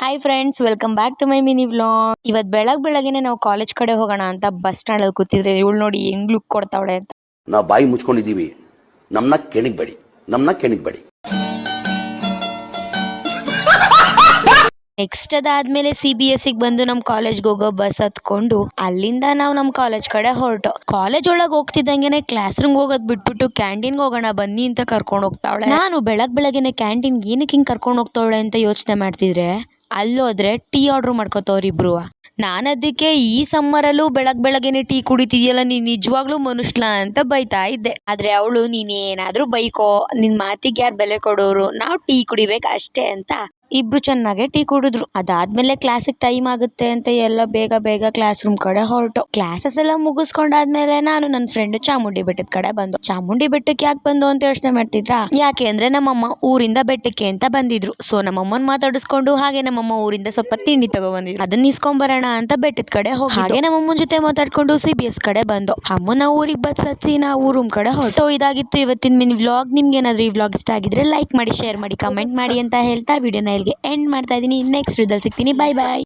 Hi friends, welcome back to my mini vlog. ಇವತ್ತು ಬೆಳಗ್ಗೆನೆ ನಾವು ಕಾಲೇಜ್ ಕಡೆ ಹೋಗೋಣ ಅಂತ ಬಸ್ ಸ್ಟ್ಯಾಂಡ್ ಅಲ್ಲಿ ಕೂತಿದ್ರೆ ಇವಳು ನೋಡಿ ಹೆಂಗ್ ಲುಕ್ ಕೊಡ್ತಾವಳೆ ಅಂತ. ನಾವು ಬಾಯಿ ಮುಚ್ಕೊಂಡಿದ್ದೀವಿ, ನಮ್ಮನ್ನ ಕೆಣಿಗ್ಬೇಡಿ. ನೆಕ್ಸ್ಟ್ ಅದಾದ್ಮೇಲೆ CBSE ಬಂದು ನಮ್ ಕಾಲೇಜ್ಗೆ ಹೋಗೋ ಬಸ್ ಹತ್ಕೊಂಡು ಅಲ್ಲಿಂದ ನಾವು ನಮ್ ಕಾಲೇಜ್ ಕಡೆ ಹೊರಟು. ಕಾಲೇಜ್ ಒಳಗೆ ಹೋಗ್ತಿದ್ದಂಗೆನೆ ಕ್ಲಾಸ್ ರೂಮ್ ಹೋಗೋದ್ ಬಿಟ್ಬಿಟ್ಟು ಕ್ಯಾಂಟೀನ್ ಹೋಗೋಣ ಬನ್ನಿ ಅಂತ ಕರ್ಕೊಂಡು ಹೋಗ್ತಾವಳೆ. ನಾನು ಬೆಳಗ್ಗೆನೆ ಕ್ಯಾಂಟೀನ್ ಏನಕ್ಕೆ ಹಿಂಗ್ ಕರ್ಕೊಂಡು ಹೋಗ್ತಾವಳೆ ಅಂತ ಯೋಚನೆ ಮಾಡ್ತಿದ್ರೆ ಅಲ್ಲೋದ್ರೆ ಟೀ ಆರ್ಡರ್ ಮಾಡ್ಕೋತವ್ರಿಬ್ರು. ನಾನು ಅದಕ್ಕೆ ಈ ಸಮ್ಮರ್ ಅಲ್ಲೂ ಬೆಳಗ್ಗೆನೆ ಟೀ ಕುಡಿತಿದ್ಯಲ್ಲ, ನೀನ್ ನಿಜವಾಗ್ಲೂ ಮನುಷ್ಯನ ಅಂತ ಬೈತಾ ಇದ್ದೆ. ಆದ್ರೆ ಅವಳು ನೀನೇನಾದ್ರೂ ಬೈಕೋ, ನಿನ್ ಮಾತಿಗೆ ಯಾರು ಬೆಲೆ ಕೊಡೋರು, ನಾವು ಟೀ ಕುಡಿಬೇಕು ಅಷ್ಟೇ ಅಂತ ಇಬ್ರು ಚೆನ್ನಾಗೆ ಟೀ ಕುಡಿದ್ರು. ಅದಾದ್ಮೇಲೆ ಕ್ಲಾಸಿಗೆ ಟೈಮ್ ಆಗುತ್ತೆ ಅಂತ ಎಲ್ಲ ಬೇಗ ಕ್ಲಾಸ್ ರೂಮ್ ಕಡೆ ಹೊರಟು. ಕ್ಲಾಸಸ್ ಎಲ್ಲ ಮುಗಿಸ್ಕೊಂಡಾದ್ಮೇಲೆ ನಾನು ನನ್ನ ಫ್ರೆಂಡ್ ಚಾಮುಂಡಿ ಬೆಟ್ಟದ ಕಡೆ ಬಂದು. ಚಾಮುಂಡಿ ಬೆಟ್ಟಕ್ಕೆ ಯಾಕೆ ಬಂದು ಅಂತ ಯೋಚನೆ ಮಾಡ್ತಿದ್ರಾ? ಯಾಕೆ ಅಂದ್ರೆ ನಮ್ಮಮ್ಮ ಊರಿಂದ ಬೆಟ್ಟಕ್ಕೆ ಅಂತ ಬಂದಿದ್ರು. ಸೊ ನಮ್ಮಮ್ಮನ್ ಮಾತಾಡಿಸ್ಕೊಂಡು ಹಾಗೆ ನಮ್ಮಮ್ಮ ಊರಿಂದ ಸ್ವಲ್ಪ ತಿಂಡಿ ತಗೊಬಂದಿದ್ರು. ಅದನ್ನ ಇಸ್ಕೊಂಡ್ ಬರೋಣ ಅಂತ ಬೆಟ್ಟದ ಕಡೆ ಹೋಗಿ ಹಾಗೆ ನಮ್ಮಮ್ಮನ ಜೊತೆ ಮಾತಾಡ್ಕೊಂಡು CBS ಕಡೆ ಬಂದು ಅಮ್ಮನ ಊರಿಗೆ ಬಸ್ ಹತ್ಸಿ ನಾವು ರೂಮ್ ಕಡೆ ಹೋಗಿ. ಸೊ ಇದಾಗಿತ್ತು ಇವತ್ತಿನ ಮಿನಿ ವ್ಲಾಗ್. ನಿಮ್ಗೆ ಏನಾದ್ರೂ ಈ ವ್ಲಾಗ್ ಇಷ್ಟ ಆಗಿದ್ರೆ ಲೈಕ್ ಮಾಡಿ, ಶೇರ್ ಮಾಡಿ, ಕಮೆಂಟ್ ಮಾಡಿ ಅಂತ ಹೇಳ್ತಾ ವಿಡಿಯೋನ ಎಂಡ್ ಮಾಡ್ತಾ ಇದೀನಿ. ನೆಕ್ಸ್ಟ್ ವಿಡಿಯೋದಲ್ಲಿ ಸಿಗ್ತೀನಿ. ಬೈ.